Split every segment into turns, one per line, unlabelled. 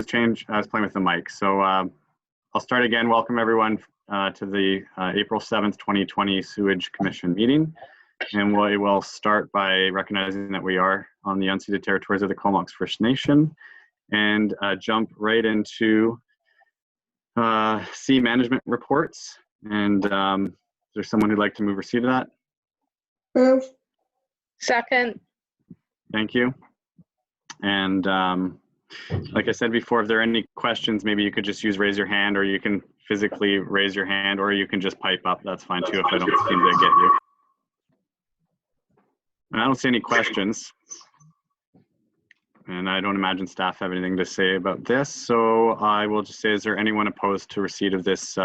change. I was playing with the mic. So I'll start again. Welcome everyone to the April 7th, 2020 Sewage Commission meeting. And we will start by recognizing that we are on the unceded territories of the Comox First Nation and jump right into C management reports. And is there someone who'd like to move receipt of that?
Move.
Second.
Thank you. And like I said before, if there are any questions, maybe you could just use raise your hand, or you can physically raise your hand, or you can just pipe up. That's fine too if I don't seem to get you. And I don't see any questions. And I don't imagine staff have anything to say about this. So I will just say, is there anyone opposed to receipt of this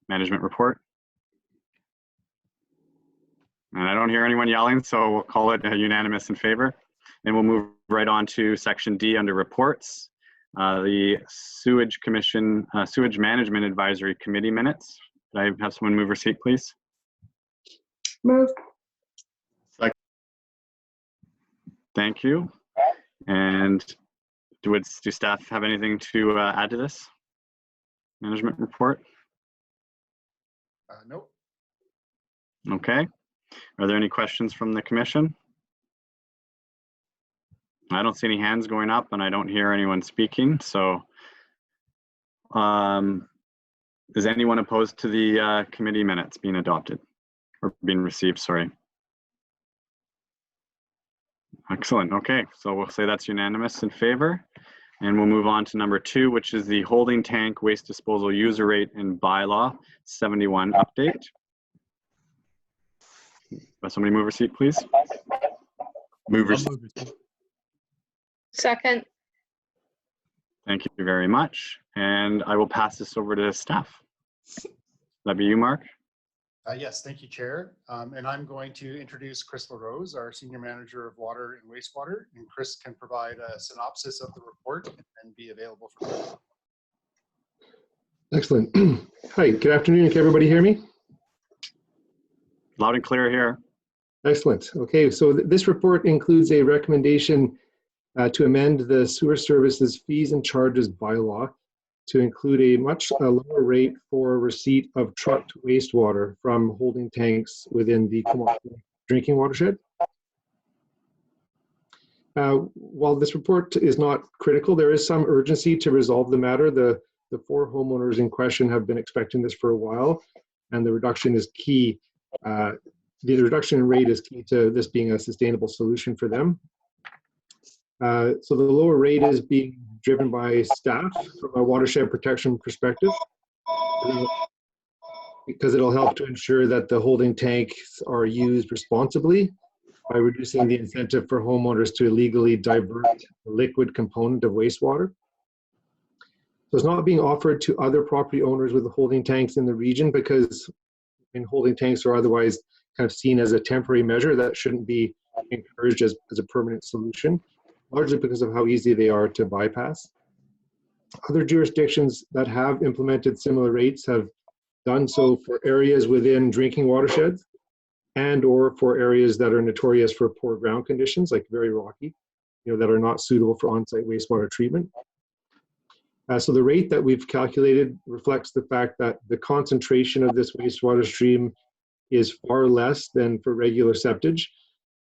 management report? And I don't hear anyone yelling, so we'll call it unanimous in favor. And we'll move right on to section D under reports. The Sewage Commission, Sewage Management Advisory Committee minutes. Could I have someone move receipt, please?
Move.
Second. Thank you. And do staff have anything to add to this management report?
Nope.
Okay. Are there any questions from the commission? I don't see any hands going up and I don't hear anyone speaking. So is anyone opposed to the committee minutes being adopted or being received? Sorry. Excellent. Okay, so we'll say that's unanimous in favor. And we'll move on to number 2, which is the holding tank waste disposal user rate and bylaw 71 update. Somebody move receipt, please. Move receipt.
Second.
Thank you very much. And I will pass this over to staff. That'd be you, Mark.
Yes, thank you, Chair. And I'm going to introduce Chris LaRose, our Senior Manager of Water and Wastewater. And Chris can provide a synopsis of the report and be available for questions.
Excellent. Hi, good afternoon. Can everybody hear me?
Loud and clear here.
Excellent. Okay, so this report includes a recommendation to amend the sewer services fees and charges bylaw to include a much lower rate for receipt of trucked wastewater from holding tanks within the drinking watershed. While this report is not critical, there is some urgency to resolve the matter. The 4 homeowners in question have been expecting this for a while, and the reduction is key. The reduction in rate is key to this being a sustainable solution for them. So the lower rate is being driven by staff from a watershed protection perspective, because it'll help to ensure that the holding tanks are used responsibly by reducing the incentive for homeowners to illegally divert the liquid component of wastewater. So it's not being offered to other property owners with holding tanks in the region, because holding tanks are otherwise kind of seen as a temporary measure that shouldn't be encouraged as a permanent solution, largely because of how easy they are to bypass. Other jurisdictions that have implemented similar rates have done so for areas within drinking watersheds and or for areas that are notorious for poor ground conditions, like very rocky, that are not suitable for on-site wastewater treatment. So the rate that we've calculated reflects the fact that the concentration of this wastewater stream is far less than for regular septage.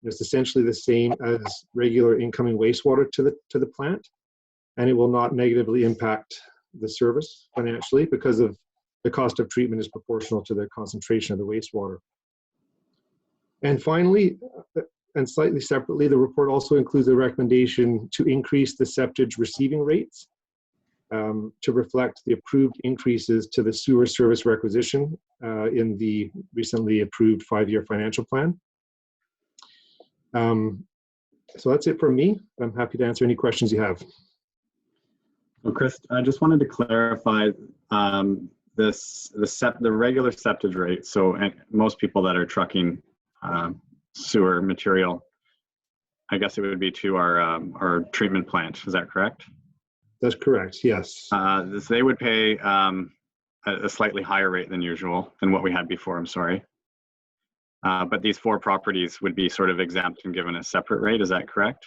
It's essentially the same as regular incoming wastewater to the plant, and it will not negatively impact the service financially because of the cost of treatment is proportional to the concentration of the wastewater. And finally, and slightly separately, the report also includes a recommendation to increase the septage receiving rates to reflect the approved increases to the sewer service requisition in the recently approved 5-year financial plan. So that's it from me. I'm happy to answer any questions you have.
So Chris, I just wanted to clarify the regular septage rate. So most people that are trucking sewer material, I guess it would be to our treatment plant. Is that correct?
That's correct, yes.
They would pay a slightly higher rate than usual, than what we had before, I'm sorry. But these 4 properties would be sort of exempt and given a separate rate, is that correct?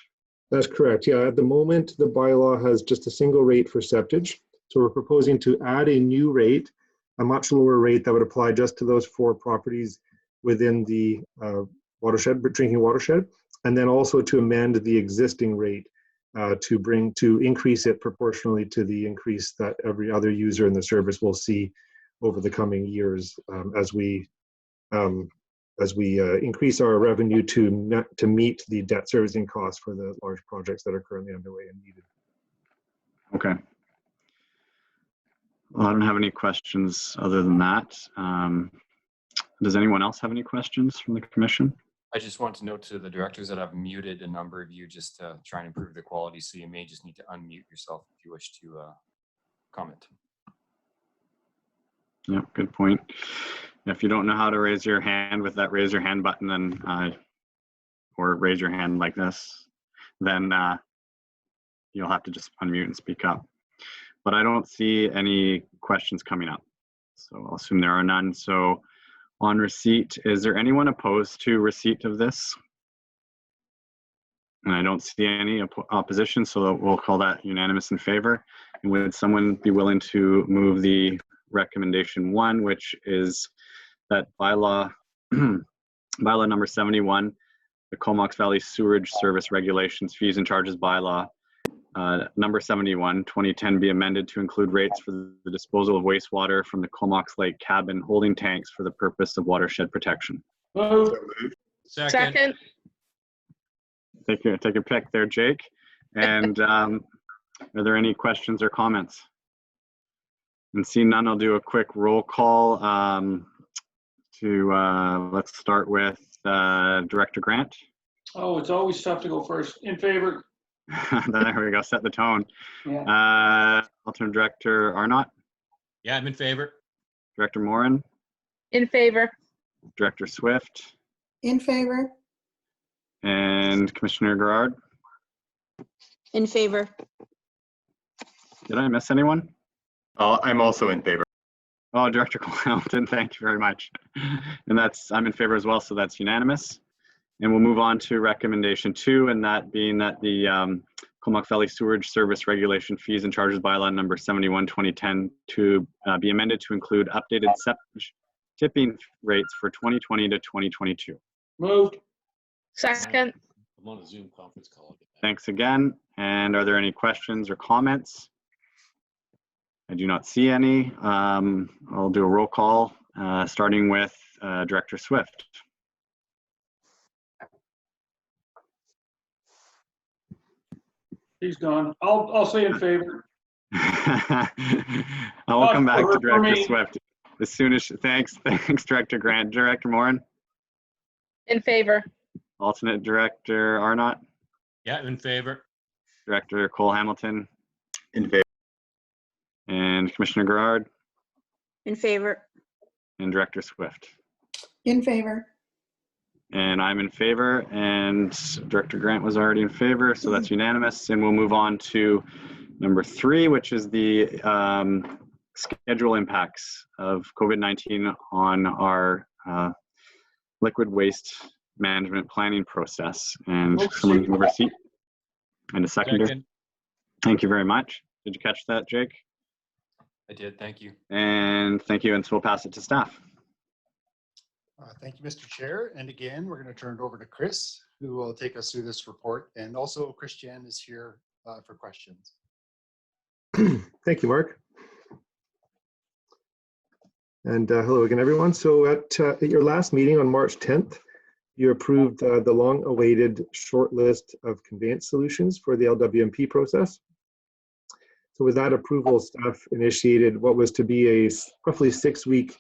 That's correct. Yeah, at the moment, the bylaw has just a single rate for septage. So we're proposing to add a new rate, a much lower rate that would apply just to those 4 properties within the watershed, drinking watershed, and then also to amend the existing rate to increase it proportionally to the increase that every other user in the service will see over the coming years as we increase our revenue to meet the debt servicing costs for the large projects that are currently underway and needed.
Okay. Well, I don't have any questions other than that. Does anyone else have any questions from the commission?
I just want to note to the directors that I've muted a number of you just to try and improve the quality. So you may just need to unmute yourself if you wish to comment.
Yeah, good point. If you don't know how to raise your hand with that raise your hand button, then or raise your hand like this, then you'll have to just unmute and speak up. But I don't see any questions coming up, so I'll assume there are none. So on receipt, is there anyone opposed to receipt of this? And I don't see any opposition, so we'll call that unanimous in favor. And would someone be willing to move the recommendation 1, which is that bylaw bylaw number 71, the Comox Valley Sewerage Service Regulations, Fees and Charges bylaw, number 71, 2010 be amended to include rates for the disposal of wastewater from the Comox Lake cabin holding tanks for the purpose of watershed protection.
Move.
Second.
Take your pick there, Jake. And are there any questions or comments? And seeing none, I'll do a quick roll call let's start with Director Grant.
Oh, it's always tough to go first. In favor?
There we go, set the tone.
Yeah.
Alternate Director Arnott.
Yeah, I'm in favor.
Director Morin.
In favor.
Director Swift.
In favor?
And Commissioner Gerard.
In favor.
Did I miss anyone?
I'm also in favor.
Oh, Director Hamilton, thank you very much. And I'm in favor as well, so that's unanimous. And we'll move on to recommendation 2, and that being that the Comox Valley Sewerage Service Regulation Fees and Charges bylaw number 71, 2010 to be amended to include updated septic tipping rates for 2020 to 2022.
Moved.
Second.
I'm on a Zoom conference call.
Thanks again. And are there any questions or comments? I do not see any. I'll do a roll call, starting with Director Swift.
He's gone. I'll say in favor.
I will come back to Director Swift as soon as thanks, Director Grant. Director Morin.
In favor.
Alternate Director Arnott.
Yeah, in favor.
Director Cole Hamilton.
In favor.
And Commissioner Gerard.
In favor.
And Director Swift.
In favor.
And I'm in favor, and Director Grant was already in favor, so that's unanimous. And we'll move on to number 3, which is the schedule impacts of COVID-19 on our liquid waste management planning process. And someone can receipt and a seconder.
Second.
Thank you very much. Did you catch that, Jake?
I did, thank you.
And thank you, and so we'll pass it to staff.
Thank you, Mr. Chair. And again, we're going to turn it over to Chris, who will take us through this report. And also Christiane is here for questions.
Thank you, Mark. And hello again, everyone. So at your last meeting on March 10th, you approved the long-awaited short list of conveyance solutions for the LWMP process. So with that approval, staff initiated what was to be a roughly 6-week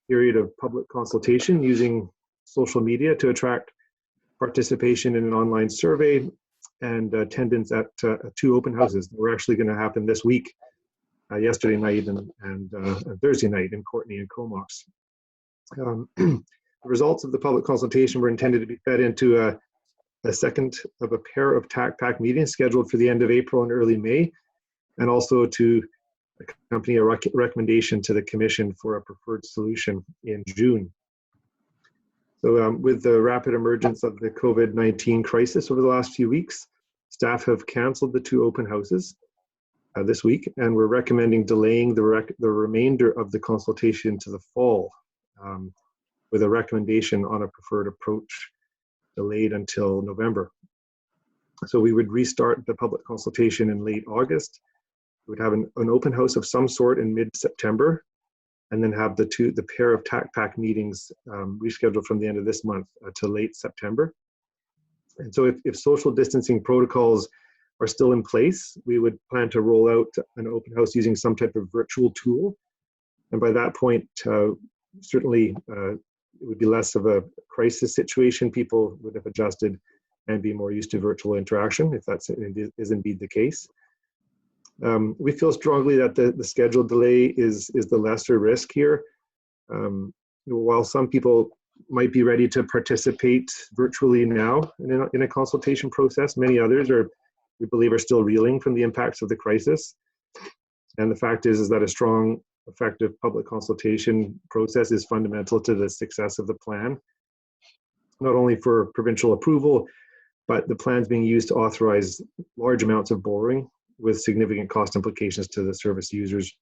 period of public consultation using social media to attract participation in an online survey and attendance at 2 open houses that were actually going to happen this week, yesterday night and Thursday night in Courtenay and Comox. The results of the public consultation were intended to be fed into a second of a pair of TAC meetings scheduled for the end of April and early May, and also to accompany a recommendation to the Commission for a preferred solution in June. So with the rapid emergence of the COVID-19 crisis over the last few weeks, Staff have canceled the 2 open houses this week, and we're recommending delaying the remainder of the consultation to the fall, with a recommendation on a preferred approach delayed until November. So we would restart the public consultation in late August. We would have an open house of some sort in mid-September, and then have the pair of TAC meetings rescheduled from the end of this month to late September. And so if social distancing protocols are still in place, we would plan to roll out an open house using some type of virtual tool. And by that point, certainly it would be less of a crisis situation. People would have adjusted and be more used to virtual interaction, if that is indeed the case. We feel strongly that the schedule delay is the lesser risk here. While some people might be ready to participate virtually now in a consultation process, many others we believe are still reeling from the impacts of the crisis. And the fact is that a strong, effective public consultation process is fundamental to the success of the plan, not only for provincial approval, but the plan's being used to authorize large amounts of borrowing with significant cost implications to the service users.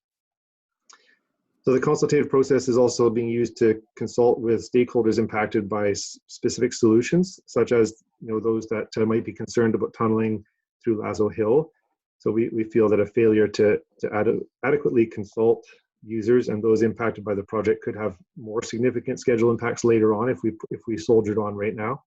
So the consultative process is also being used to consult with stakeholders impacted by specific solutions, such as those that might be concerned about tunneling through Lazo Hill. So we feel that a failure to adequately consult users and those impacted by the project could have more significant schedule impacts later on if we soldiered on right now.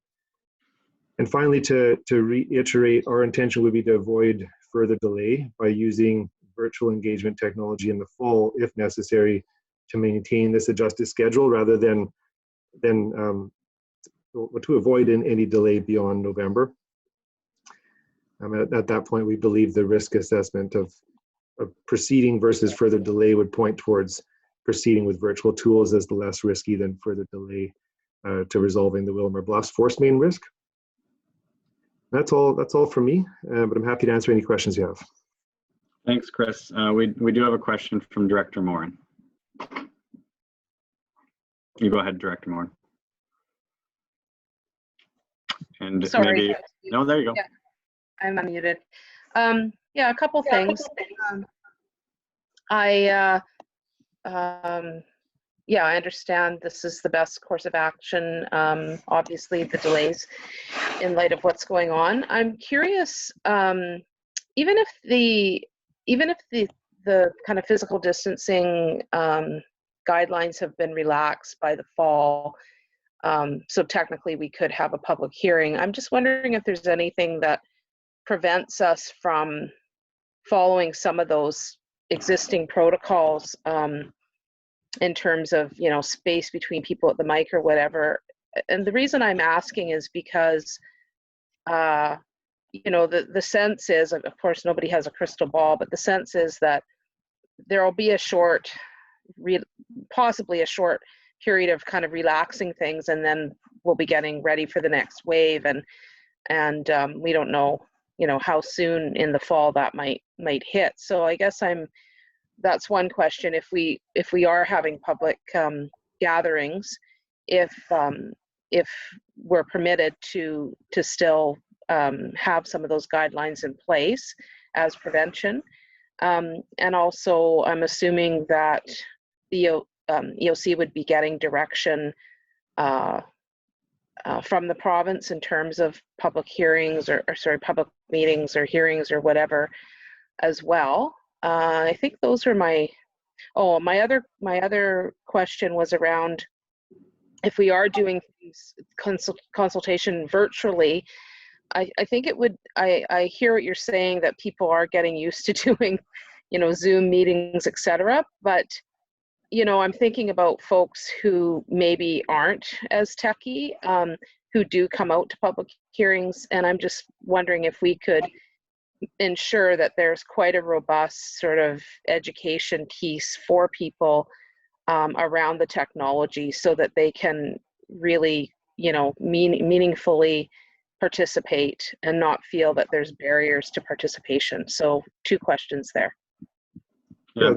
And finally, to reiterate, our intention would be to avoid further delay by using virtual engagement technology in the fall, if necessary, to maintain this adjusted schedule rather than to avoid any delay beyond November. At that point, we believe the risk assessment of proceeding versus further delay would point towards proceeding with virtual tools as the less risky than further delay to resolving the Wilmer Bluffs force main risk. That's all from me, but I'm happy to answer any questions you have.
Thanks, Chris. We do have a question from Director Morin. You go ahead, Director Morin. And
Sorry.
maybe, no, there you go.
Yeah. I'm unmuted. Yeah, a couple things. I understand this is the best course of action. Obviously, the delays in light of what's going on. I'm curious, even if the kind of physical distancing guidelines have been relaxed by the fall, so technically we could have a public hearing. I'm just wondering if there's anything that prevents us from following some of those existing protocols in terms of space between people at the mic or whatever. And the reason I'm asking is because the sense is, of course nobody has a crystal ball, but the sense is that there will be possibly a short period of kind of relaxing things, and then we'll be getting ready for the next wave, and we don't know how soon in the fall that might hit. So I guess that's one question. If we are having public gatherings, if we're permitted to still have some of those guidelines in place as prevention, and also I'm assuming that the EOC would be getting direction from the province in terms of public hearings or public meetings or hearings or whatever as well. I think those are my other question was around if we are doing consultation virtually. I think it would, I hear what you're saying, that people are getting used to doing Zoom meetings, etc. But I'm thinking about folks who maybe aren't as techy, who do come out to public hearings, and I'm just wondering if we could ensure that there's quite a robust sort of education piece for people around the technology so that they can really, meaningfully participate and not feel that there's barriers to participation. So 2 questions there.
Yeah,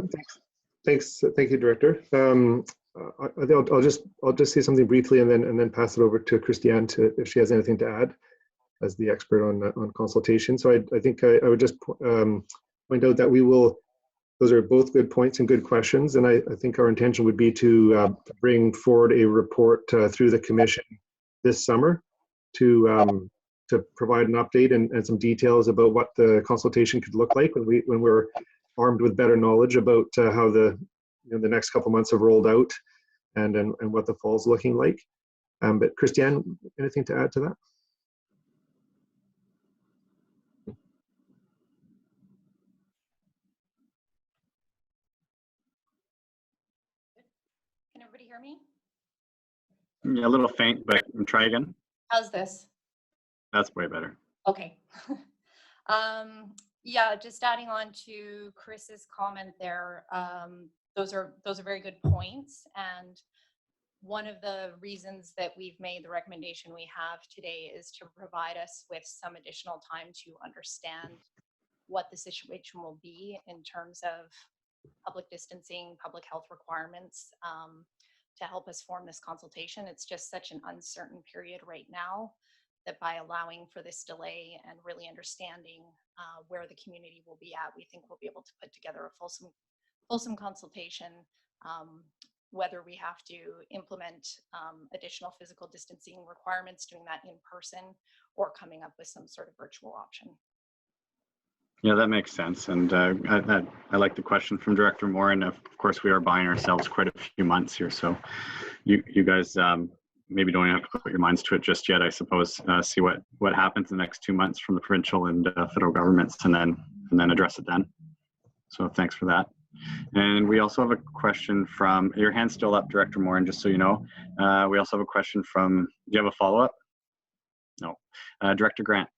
thanks. Thank you, Director. I'll just say something briefly and then pass it over to Christiane if she has anything to add. as the expert on consultation. So I think I would just point out that those are both good points and good questions. And I think our intention would be to bring forward a report through the commission this summer to provide an update and some details about what the consultation could look like when we're armed with better knowledge about how the next couple months have rolled out and what the fall's looking like. But Christiane, anything to add to that?
Can everybody hear me?
Yeah, a little faint, but try again.
How's this?
That's way better.
Okay. Yeah, just adding on to Chris's comment there. Those are very good points. And one of the reasons that we've made the recommendation we have today is to provide us with some additional time to understand what the situation will be in terms of public distancing, public health requirements, to help us form this consultation. It's just such an uncertain period right now that by allowing for this delay and really understanding where the community will be at, we think we'll be able to put together a fulsome consultation, whether we have to implement additional physical distancing requirements, doing that in person, or coming up with some sort of virtual option.
Yeah, that makes sense. And I like the question from Director Moore. And of course, we are buying ourselves quite a few months here. So you guys maybe don't have to put your minds to it just yet, I suppose. See what happens in the next 2 months from the provincial and federal governments, and then address it then. So thanks for that. And we also have a question from, your hand's still up, Director Moore, and just so you know, we also have a question from, do you have a follow-up? No. Director Grant.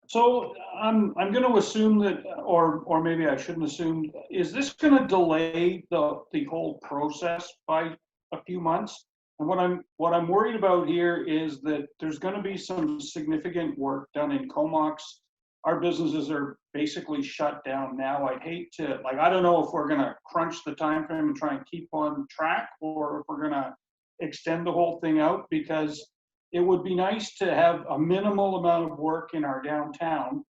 So I'm going to assume that, or maybe I shouldn't assume, is this going to delay the whole process by a few months? And what I'm worried about here is that there's going to be some significant work done in Comox. Our businesses are basically shut down now. I'd hate to, I don't know if we're going to crunch the time frame and try and keep on track, or if we're going to extend the whole thing out, because it would be nice to have a minimal amount of work in our downtown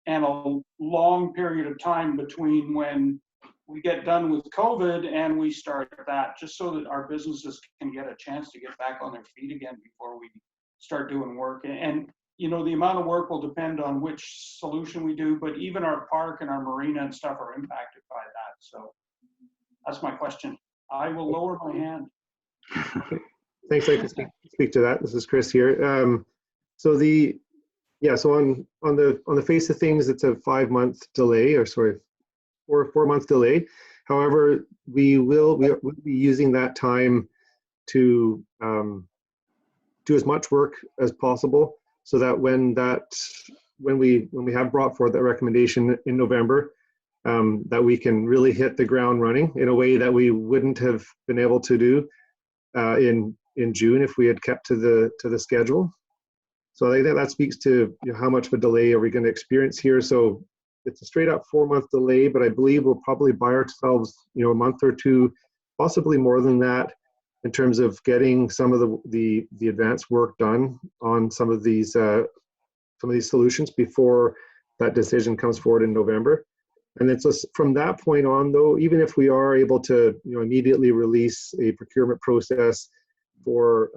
and a long period of time between when we get done with COVID and we start that, just so that our businesses can get a chance to get back on their feet again before we start doing work. And you know, the amount of work will depend on which solution we do, but even our park and our marina and stuff are impacted by that. So that's my question. I will lower my hand.
Thanks. I can speak to that. This is Chris here. So on the face of things, it's a 5-month delay, or sorry, 4-month delay. However, we'll be using that time to do as much work as possible, so that when we have brought forward that recommendation in November, that we can really hit the ground running in a way that we wouldn't have been able to do in June if we had kept to the schedule. So I think that speaks to how much of a delay are we going to experience here. So it's a straight up 4-month delay, but I believe we'll probably buy ourselves a month or two, possibly more than that, in terms of getting some of the advanced work done on some of these solutions before that decision comes forward in November. And then so from that point on, though, even if we are able to immediately release a procurement process for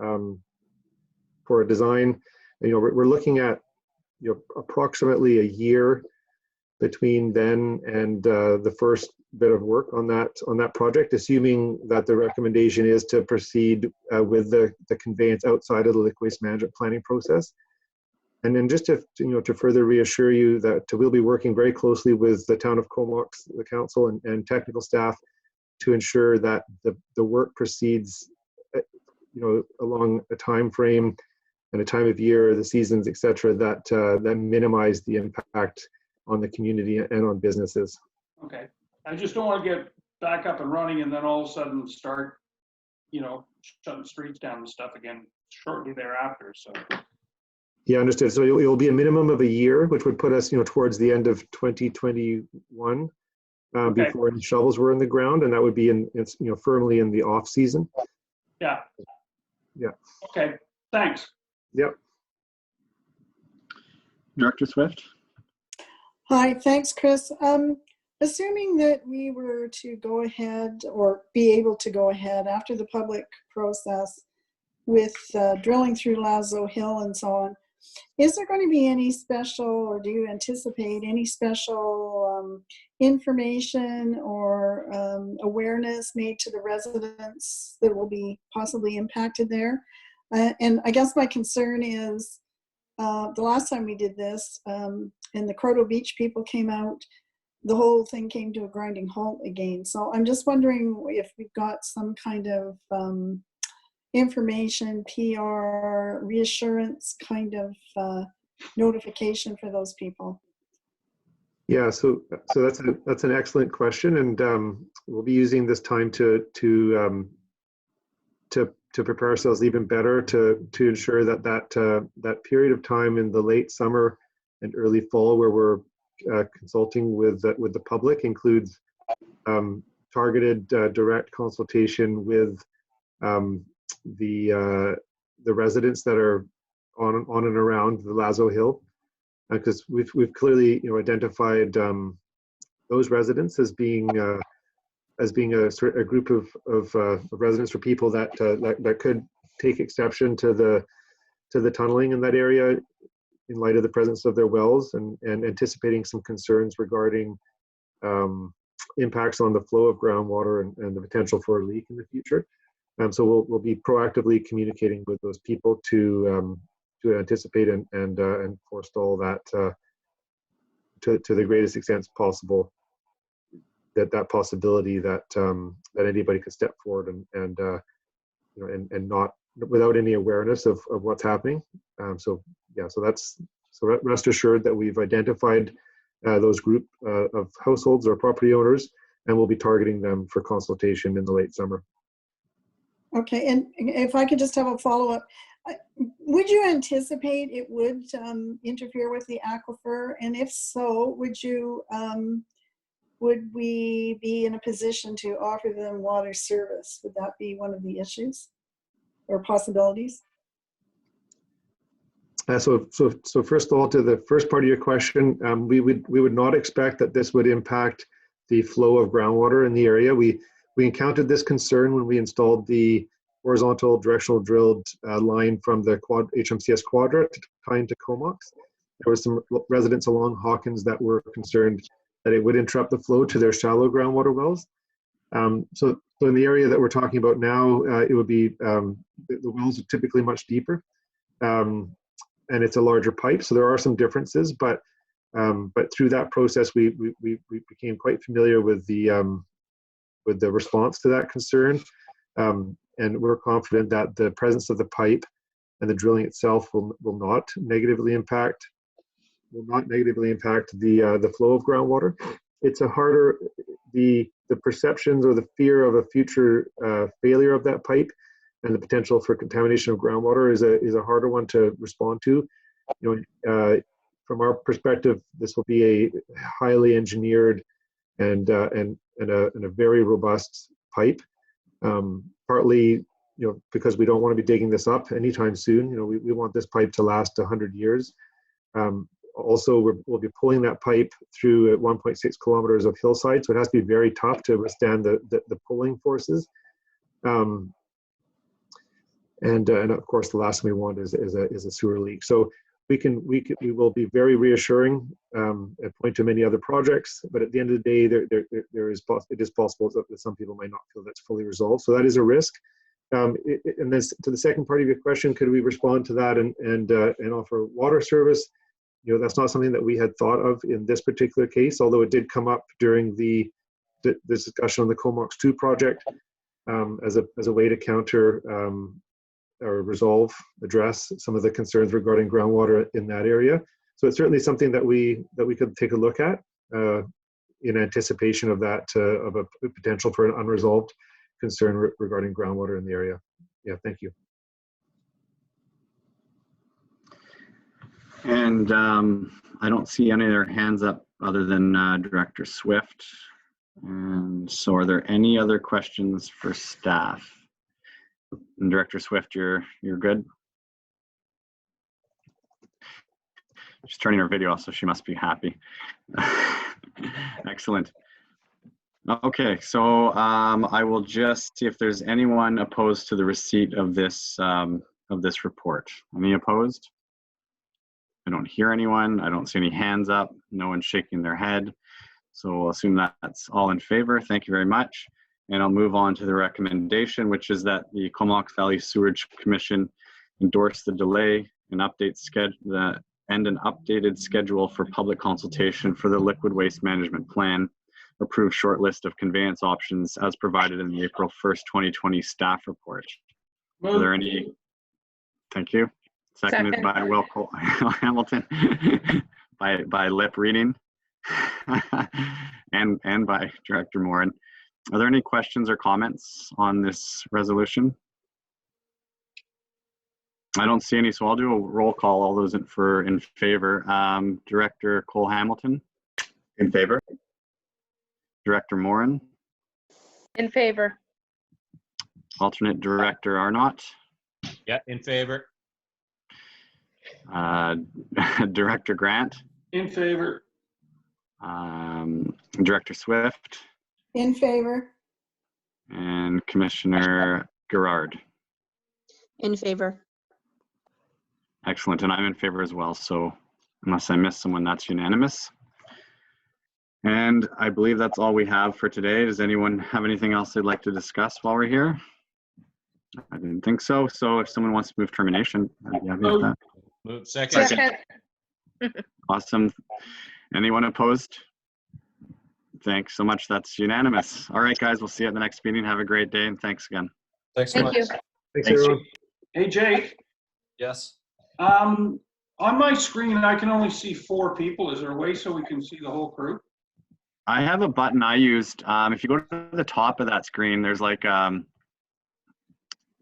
a design, we're looking at approximately a year between then and the first bit of work on that project, assuming that the recommendation is to proceed with the conveyance outside of the liquid waste management planning process. And then just to further reassure you that we'll be working very closely with the town of Comox, the council, and technical staff to ensure that the work proceeds along a time frame and a time of year, the seasons, etc., that minimize the impact on the community and on businesses.
Okay. I just don't want to get back up and running and then all of a sudden start, shutting streets down and stuff again shortly thereafter. So.
Yeah, understood. So it will be a minimum of a year, which would put us, towards the end of 2021
Okay.
before any shovels were in the ground, and that would be firmly in the off season.
Yeah.
Yeah.
Okay. Thanks.
Yep.
Director Swift?
Hi, thanks, Chris. Assuming that we were to go ahead or be able to go ahead after the public process with drilling through Lazo Hill and so on, is there going to be any special, or do you anticipate any special information or awareness made to the residents that will be possibly impacted there? And I guess my concern is the last time we did this, and the Croto Beach people came out, the whole thing came to a grinding halt again. So I'm just wondering if we've got some kind of information, PR, reassurance kind of notification for those people.
Yeah, so that's an excellent question, and we'll be using this time to prepare ourselves even better to ensure that that period of time in the late summer and early fall where we're consulting with the public includes targeted direct consultation with the residents that are on and around the Lazo Hill, because we've clearly identified those residents as being a group of residents or people that could take exception to the tunneling in that area in light of the presence of their wells and anticipating some concerns regarding impacts on the flow of groundwater and the potential for a leak in the future. So we'll be proactively communicating with those people to anticipate and forestall that to the greatest extent possible. That possibility that anybody could step forward and not without any awareness of what's happening. So rest assured that we've identified those group of households or property owners, and we'll be targeting them for consultation in the late summer.
Okay, and if I could just have a follow-up, would you anticipate it would interfere with the aquifer? And if so, would we be in a position to offer them water service? Would that be one of the issues or possibilities?
So first of all, to the first part of your question, we would not expect that this would impact the flow of groundwater in the area. We encountered this concern when we installed the horizontal directional drilled line from the HMCS Quadra to tie into Comox. There were some residents along Hawkins that were concerned that it would interrupt the flow to their shallow groundwater wells. So in the area that we're talking about now, it would be the wells are typically much deeper, and it's a larger pipe. So there are some differences, but through that process, we became quite familiar with the response to that concern, and we're confident that the presence of the pipe and the drilling itself will not negatively impact the flow of groundwater. It's a harder, the perceptions or the fear of a future failure of that pipe and the potential for contamination of groundwater is a harder one to respond to. From our perspective, this will be a highly engineered and a very robust pipe. Partly, because we don't want to be digging this up anytime soon. We want this pipe to last 100 years. Also, we'll be pulling that pipe through 1.6 kilometers of hillside, so it has to be very tough to withstand the pulling forces. And of course, the last thing we want is a sewer leak. So we will be very reassuring and point to many other projects, but at the end of the day, it is possible that some people might not feel that's fully resolved. So that is a risk. And then to the second part of your question, could we respond to that and offer water service? That's not something that we had thought of in this particular case, although it did come up during this discussion on the Comox 2 project as a way to counter or address some of the concerns regarding groundwater in that area. So it's certainly something that we could take a look at in anticipation of that of a potential for an unresolved concern regarding groundwater in the area. Yeah, thank you.
And I don't see any other hands up other than Director Swift. And so are there any other questions for staff? And Director Swift, you're good? She's turning her video off, so she must be happy. Excellent. Okay, so I will just see if there's anyone opposed to the receipt of this report. Any opposed? I don't hear anyone. I don't see any hands up. No one shaking their head. So we'll assume that that's all in favor. Thank you very much. And I'll move on to the recommendation, which is that the Comox Valley Sewage Commission endorse the delay and updated schedule for public consultation for the liquid waste management plan. Approved short list of conveyance options as provided in the April 1st, 2020 staff report. Are there any? Thank you. Seconded by Will Hamilton by lip reading and by Director Morin. Are there any questions or comments on this resolution? I don't see any, so I'll do a roll call. All those in favor. Director Cole Hamilton.
In favor.
Director Morin.
In favor.
Alternate Director Arnott.
Yeah, in favor.
Director Grant.
In favor.
Director Swift.
In favor.
And Commissioner Gerard.
In favor.
Excellent, and I'm in favor as well, so unless I miss someone, that's unanimous. And I believe that's all we have for today. Does anyone have anything else they'd like to discuss while we're here? I didn't think so. So if someone wants to move termination, I'd be happy with that.
Move second.
Second.
Awesome. Anyone opposed? Thanks so much. That's unanimous. All right, guys, we'll see you at the next meeting. Have a great day, and thanks again.
Thanks so
Thank
much.
you.
Thanks, everyone.
Hey, Jake,
Yes.
on my screen, I can only see 4 people. Is there a way so we can see the whole crew?
I have a button I used. If you go to the top of that screen, there's like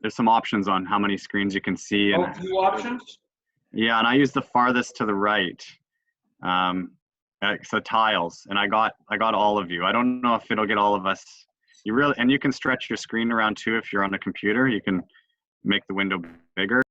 there's some options on how many screens you can see. And
Oh, view options?
yeah, and I use the farthest to the right. So tiles, and I got all of you. I don't know if it'll get all of us. You can stretch your screen around too if you're on a computer. You can make the window bigger.